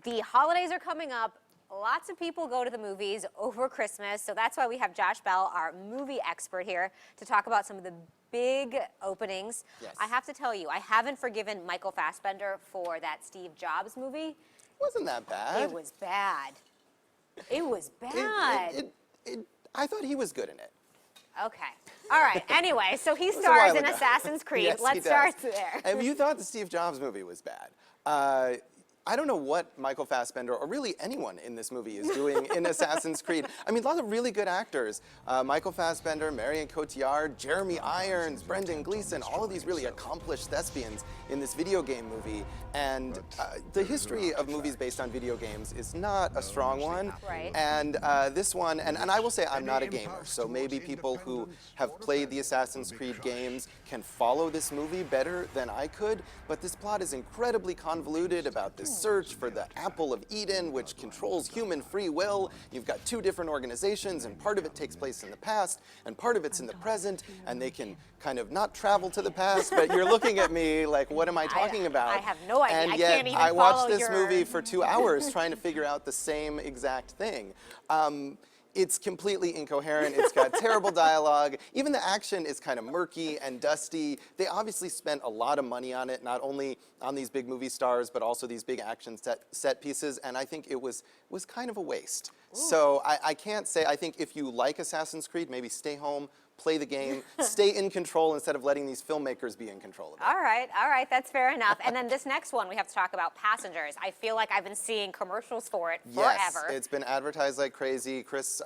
The holidays are coming up. Lots of people go to the movies over Christmas, so that's why we have Josh Bell, our movie expert here, to talk about some of the big openings. Yes. I have to tell you, I haven't forgiven Michael Fassbender for that Steve Jobs movie. Wasn't that bad? It was bad. It was bad. I thought he was good in it. Okay. All right. Anyway, so he was a stars while in ago. Assassin's Creed. Yes, Let's he does. start there. If you thought the Steve Jobs movie was bad, I don't know what Michael Fassbender, or really anyone in this movie, is doing in Assassin's Creed. I mean, a lot of really good actors. Michael Fassbender, Marion Cotillard, Jeremy Irons, Brendan Gleeson, all of these really accomplished thespians in this video game movie. And the history of movies based on video games is not a strong one. Right. And this one, and I will say I'm not a gamer, so maybe people who have played the Assassin's Creed games can follow this movie better than I could, but this plot is incredibly convoluted about this search for the Apple of Eden, which controls human free will. You've got two different organizations, and part of it takes place in the past, and part of it's in the present, and they can kind of not travel to the past, but you're looking at me like, what am I talking about? I have no idea. And I yet, can't even I watched follow this your... movie for 2 hours trying to figure out the same exact thing. It's completely incoherent. It's got terrible dialogue. Even the action is kind of murky and dusty. They obviously spent a lot of money on it, not only on these big movie stars, but also these big action set pieces, and I think it was kind of a waste. Ooh. So I can't say, I think if you like Assassin's Creed, maybe stay home, play the game, stay in control instead of letting these filmmakers be in control of it. All right, that's fair enough. And then this next one, we have to talk about Passengers. I feel like I've been seeing commercials for it forever. Yes, it's been advertised like crazy. Chris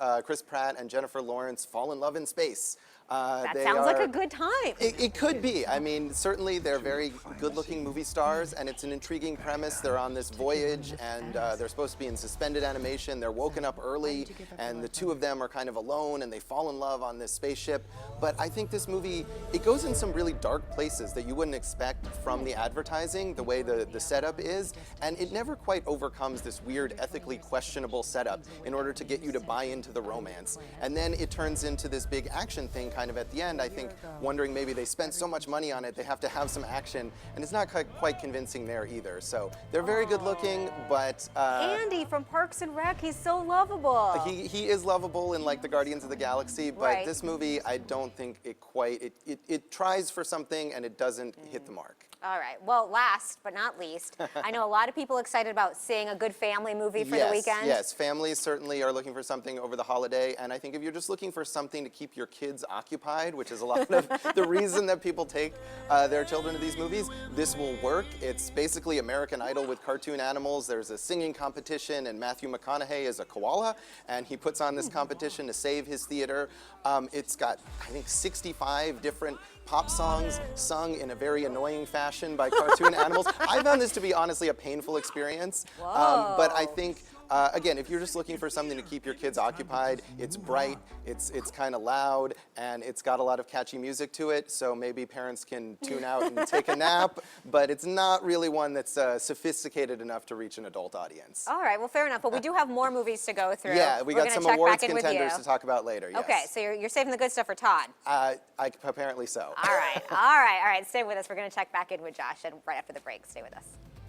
Pratt and Jennifer Lawrence fall in love in space. That sounds like a good time. It could be. I mean, certainly they're very good-looking movie stars, and it's an intriguing premise. They're on this voyage, and they're supposed to be in suspended animation. They're woken up early, and the two of them are kind of alone, and they fall in love on this spaceship. But I think this movie, it goes in some really dark places that you wouldn't expect from the advertising, the way the setup is, and it never quite overcomes this weird, ethically questionable setup in order to get you to buy into the romance. And then it turns into this big action thing kind of at the end, I think, wondering maybe they spent so much money on it, they have to have some action, and it's not quite convincing there either. So they're very good looking, but... Andy from Parks and Rec, he's so lovable. He is lovable in like the Guardians of the Galaxy, but this movie, I don't think it quite, it tries for something and it doesn't hit the mark. All right. Well, last but not least, I know a lot of people excited about seeing a good family movie for the weekend. Yes, families certainly are looking for something over the holiday, and I think if you're just looking for something to keep your kids occupied, which is a lot of the reason that people take their children to these movies, this will work. It's basically American Idol with cartoon animals. There's a singing competition, and Matthew McConaughey is a koala, and he puts on this competition to save his theater. It's got, I think, 65 different pop songs sung in a very annoying fashion by cartoon animals. I found this to be honestly a painful experience, but I think again, if you're just looking for something to keep your kids occupied, it's bright, it's kind of loud, and it's got a lot of catchy music to it, so maybe parents can tune out and take a nap, but it's not really one that's sophisticated enough to reach an adult audience. All right, well, fair enough, but we do have more movies to go through. Yeah, we got some awards contenders to talk about later, yes. Okay, so you're saving the good stuff for Todd. Apparently so. All right, stay with us. We're going to check back in with Josh and right after the break. Stay with us.